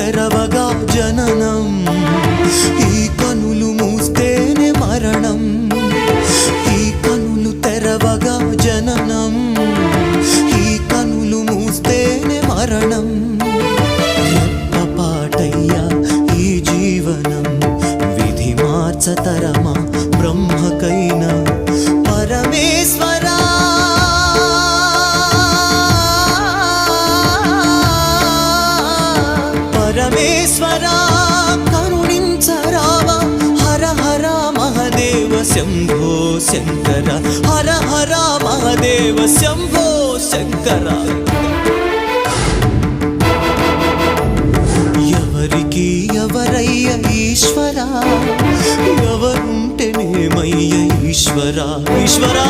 తెరవగా జననం, ఈ కనులు మూస్తేనే మరణం. ఈ కనులు తెరవగా జననం, ఈ కనులు మూస్తేనే మరణం. రెప్పపాటయ్యా ఈ జీవనం, విధి మార్చతరమా బ్రహ్మకైనా. పరమేశ్వరా పరమేశ్వరా కరుణించరావా. హర హర మహదేవ శంభో శంకర, హర హర మహదేవ శంభో శంకర. ఎవరికి ఎవరయ్య ఈశ్వరా, ఎవరుంటేనేమయ్య ఈశ్వరా. ఈశ్వరా